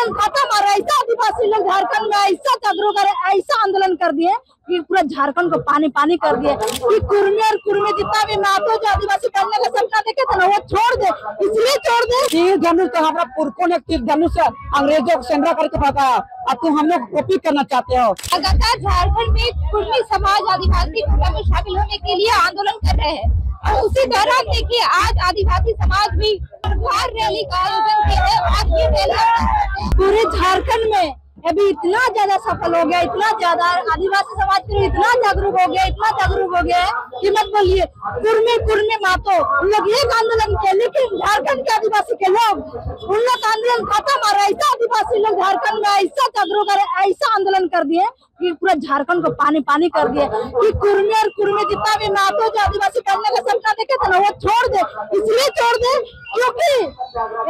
आंदोलन खत्म। और ऐसा आदिवासी लोग झारखंड में ऐसा जागरूक कर, ऐसा आंदोलन कर दिए कि पूरा झारखंड को पानी पानी कर दिए कि कुर्मी और कुर्मी जितना भी नातो जो आदिवासी बनने का सपना देखे थे ना, वो छोड़ दे, इसलिए छोड़ दे। तीर धनुष तो हमारा पुरखों ने तीर धनुष अंग्रेजों को सेंद्रा करके भगाया, अब तुम हम लोग कॉपी करना चाहते हो। लगातार झारखंड में कुर्मी समाज आदिवासी कोटा में शामिल होने के लिए आंदोलन कर रहे हैं और उसी दौरान देखिए आज आदिवासी समाज भी रैली का आयोजन किया है। आज ये रैली पूरे झारखंड में अभी इतना ज्यादा सफल हो गया, इतना ज्यादा आदिवासी समाज के लोग इतना जागरूक हो गया, इतना जागरूक हो गया कि मत बोलिए। कुर्मी कुर्मी मातो उन लोग एक आंदोलन किया, लेकिन झारखंड के आदिवासी के लोग उन लोग आंदोलन खत्म। और ऐसा आदिवासी लोग झारखंड में ऐसा जागरूक कर, ऐसा आंदोलन कर दिए कि पूरा झारखंड को पानी पानी कर दिए कि कुर्मी और कुर्मी जितना भी नातो जो आदिवासी बनने का सपना देखे थे ना, वो छोड़ दे, इसलिए छोड़ दे क्योंकि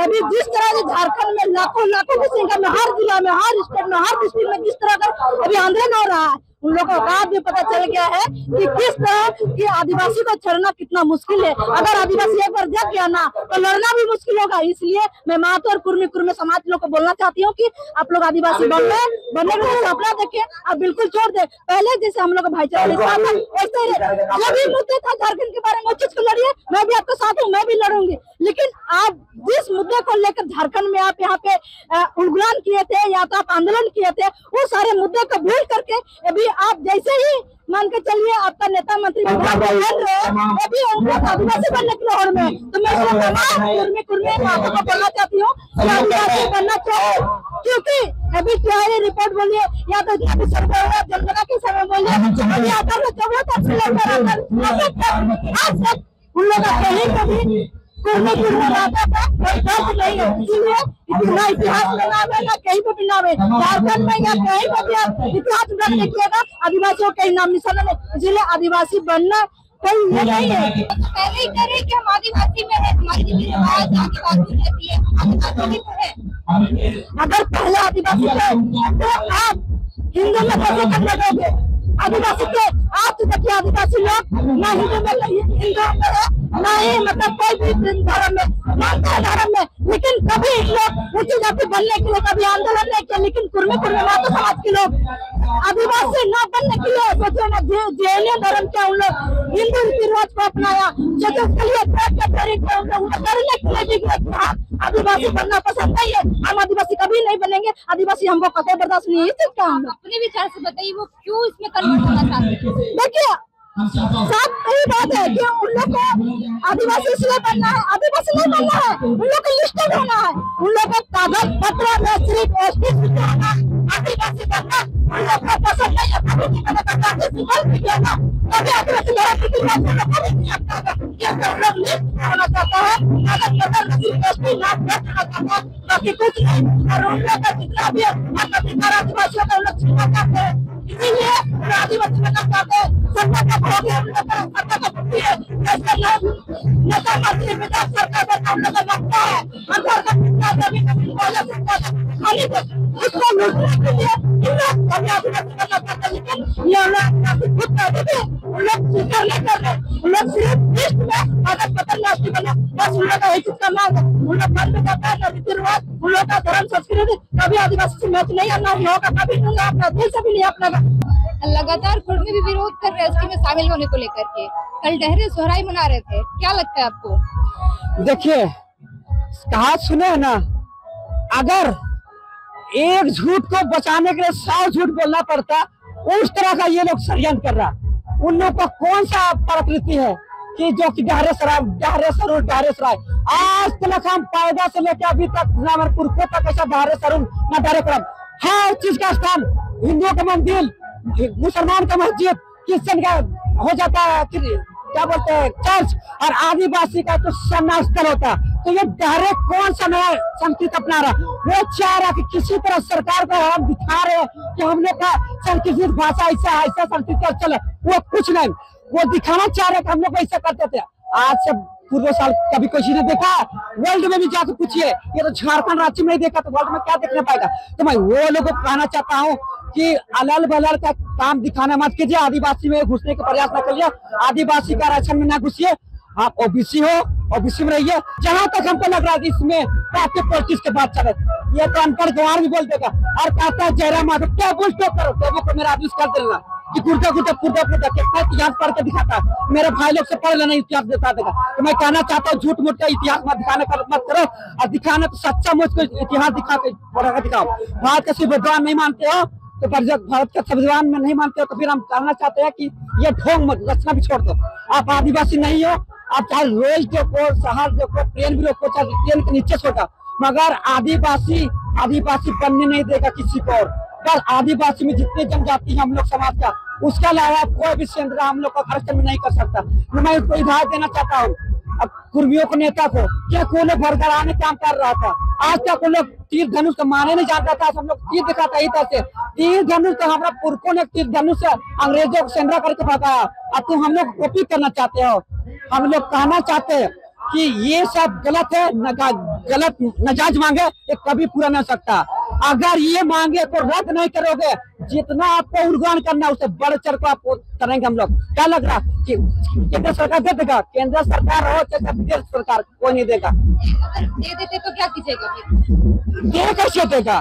अभी जिस तरह से झारखंड में लाखों लाखों की संख्या में हर जिला में, हर स्टेट में, हर डिस्ट्रिक्ट में जिस तरह का अभी आंदोलन हो रहा है, उन लोगों को बात भी पता चल गया है कि किस तरह की आदिवासी को छोड़ना कितना मुश्किल है। अगर आदिवासी एक बार जग गया ना तो लड़ना भी मुश्किल होगा। इसलिए मैं मातो और कुर्मी कुर्मी समाज लोग को बोलना चाहती हूँ कि आप लोग आदिवासी बनने का सपना देखें और बिल्कुल छोड़ दे। पहले जैसे हम लोग का भाईचारा वैसे जो भी मुद्दे था झारखंड के बारे में उस चीज को लड़िए, मैं भी आपके साथ हूँ, मैं भी लड़ूंगी। लेकिन आप जिस मुद्दे को लेकर झारखंड में आप यहाँ पे उलगुलान किए थे या तो आप आंदोलन किए थे, वो सारे मुद्दे को भूल करके अभी आप जैसे ही मान के चलिए आपका नेता मंत्री अभी आदिवासी बनने की लहर में, तो मैं तमाम कुर्मी कुर्मी मातों को बोलना चाहती हूँ आदिवासी बनना चाहिए। क्योंकि अभी क्या है रिपोर्ट बोलिए या तो जनगणना के समय बोलिए, उन लोग कहीं कुर्मी कुर्मी माता का कोई दर्द नहीं है। इसीलिए इतना इतिहास में नाम है ना कहीं पे भी नाम है, झारखंड में या कहीं पर भी आप इतिहास दर्ज देखिएगा आदिवासियों का नाम निशान है। इसलिए आदिवासी बनना कोई ये नहीं है। पहले ही कह रहे कि हम आदिवासी में है, हमारी रीति रिवाज आदिवासी रहती है, आदिवासी भी है। अगर पहले आदिवासी थे तो आप हिंदू में कैसे करने दोगे? आदिवासी के आप तो देखिए आदिवासी लोग न हिंदू में हिंदू में न ही मतलब कोई भी धर्म में मानते हैं धर्म में, लेकिन कभी लोग ऊंची जाति बनने के लिए कभी आंदोलन नहीं किया। लेकिन कुर्मी कुर्मी माता समाज के लोग आदिवासी न बनने के लिए सोचे ना जैन धर्म के उन लोग हिंदू रीति रिवाज को अपनाया, सोचे उसके लिए करने के लिए आदिवासी बनना पसंद नहीं है। हम आदिवासी कभी नहीं बनेंगे, आदिवासी हमको कतई बर्दाश्त नहीं है। अपने विचार से बताइए वो क्यों इसमें कन्वर्ट होना चाहते हैं? देखिए सब यही बात है कि उन लोग को आदिवासी इसलिए बनना है, आदिवासी नहीं बनना है, उन लोग को लिस्टेड होना है। उन लोग को कागज पत्र में सिर्फ एसटी होना, आदिवासी बनना उन लोग को पसंद नहीं है। कभी आदिवासी होना चाहता है, कागज पत्र एसटी नाम बाकी कुछ नहीं। और उन लोग का जितना भी आदिवासियों का लोग छीना चाहते हैं, इसीलिए आदिवासी बनना चाहते हैं। सरकार का नेता मंत्री विधायक सरकार का हम लोग लगता है उसको लूटने के लिए आदिवासी बनना चाहते हैं। लेकिन ये लोग स्वीकार नहीं कर रहे, उन लोग सिर्फ लिस्ट में कागज पत्र लास्ट बना, बस उन लोग का एक चीज का मांग है। उन लोग बंद करता है न रीति रिवाज, उन लोग का धर्म संस्कृति कभी आदिवासी से मैच नहीं आना होगा, कभी दूंगा अपना दिल से भी नहीं अपना। लगातार कुर्मी भी विरोध कर रहे हैं एसटी में शामिल होने को लेकर के, कल डहरे सोहराई मना रहे थे, क्या लगता है आपको? देखिए कहा सुने है ना, अगर एक झूठ को बचाने के लिए 100 झूठ बोलना पड़ता, उस तरह का ये लोग षड्यंत्र कर रहा। उन लोग का कौन सा प्रकृति है कि जो कि डहरे सराय आज तक हम पैदा से लेकर अभी तक हमारे पुरखों तक ऐसा डहरे सरून न डहरे करम, हर चीज का स्थान हिंदुओं का मंदिर, मुसलमान का मस्जिद, क्रिश्चियन का हो जाता है क्या बोलते हैं चर्च, और आदिवासी का तो सम्मान स्थल होता। तो ये डहरे कौन सा नया संस्कृति अपना रहा? वो चाह रहा कि किसी तरह सरकार को हम दिखा रहे हैं कि हम लोग का संस्कृत भाषा ऐसा संस्कृति चले, वो कुछ नहीं, वो दिखाना चाह रहे कि हम लोग ऐसा करते थे। आज से पूर्व साल कभी किसी ने देखा? वर्ल्ड में भी जाकर पूछिए, ये तो झारखंड राज्य में ही देखा, तो वर्ल्ड में क्या देखने पाएगा? तो मैं वो लोगों को कहना चाहता हूँ कि अलल बलल का काम दिखाना मत कीजिए, आदिवासी में घुसने के प्रयास न करिए, आदिवासी का आरक्षण में न घुसिए। आप ओबीसी हो ओबीसी में रहिए। जहाँ तक हमको लग रहा है इसमें पार्टी पॉलिटिक्स के बात चले, ये तो अनपढ़ गंवार भी बोल देगा और कहता है जयराम माधव क्या बोल तो करो, टेबल को मेरा आदेश कर देना कि कुर्ता कितना इतिहास पढ़ के दिखाता है। मेरे भाई लोग से पढ़ लेना इतिहास बता देगा। तो मैं कहना चाहता हूँ झूठ मूठ का इतिहास मत दिखाने का मत करो, और दिखाना तो सच्चा मुझको इतिहास दिखा के पढ़ा के दिखाओ। भारत का संविधान नहीं मानते हो तो भारत का संविधान में नहीं मानते हो तो फिर हम कहना चाहते हैं कि ये ढोंग मत रचना भी छोड़ दो। आप आदिवासी नहीं हो, आप चाहे रोज देखो, शहर देखो, ट्रेन भी रोको, चाहे ट्रेन के नीचे छोटा, मगर आदिवासी बनने नहीं देगा किसी को। और बस आदिवासी में जितने जनजाति है हम लोग समाज का, उसके अलावा कोई भी सेंद्रा हम लोग का खर्च नहीं कर सकता। मैं इसको उदाहरण देना चाहता हूँ। अब कुर्मियों को नेता को क्या कोने भर कराने काम कर रहा था, आज तक उन लोग तीर धनुष को मारने नहीं जानता था, हम लोग तीर दिखाता ही था। तीर धनुष तो हमारा पुरखों ने तीर धनुष से अंग्रेजों को सेंद्रा करके भगाया। अब तुम हम लोग कॉपी करना चाहते हो। हम लोग कहना चाहते हैं कि ये सब गलत है, गलत नजायज मांगे ये कभी पूरा नहीं हो सकता। अगर ये मांगे तो रद्द नहीं करोगे, जितना आपको उद्गान करना उससे बढ़ चढ़ को आपको करेंगे हम लोग। क्या लग रहा कि केंद्र सरकार दे देगा? केंद्र सरकार हो चाहे प्रदेश सरकार, कोई नहीं देगा। दे देते तो क्या कीजिएगा? दे कैसे देगा?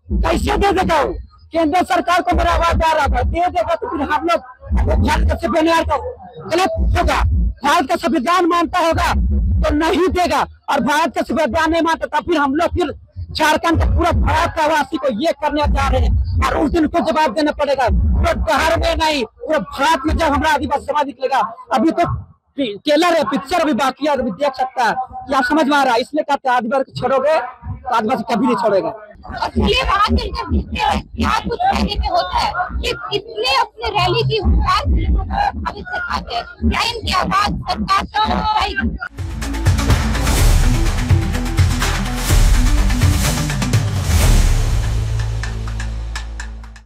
कैसे दे देगा? केंद्र सरकार को मेरा आवाज आ रहा था, दे देगा तो फिर हम लोग भारत का संविधान का गलत होगा। भारत का संविधान मानता होगा तो नहीं देगा, और भारत का संविधान नहीं मानता तब फिर हम लोग फिर झारखंड का पूरा भारत का वासी को ये करने जा रहे हैं, और उस दिन को जवाब देना पड़ेगा। पूरा बिहार में नहीं, पूरा भारत में जब हमारा आदिवासी समाज निकलेगा। अभी तो ट्रेलर है, पिक्चर अभी बाकी है, अभी देख सकता है कि आप समझ में आ रहा है। इसलिए कहते हैं आदिवासी को छोड़ोगे तो आदिवासी कभी नहीं छोड़ेगा। ये वहाँ चलकर दिखते हैं, यहाँ कुछ रैली में होता है कि कितने अपने रैली की हुंकार अभी सरकार है, क्या इनकी आवाज सरकार तक पहुंचाएगी?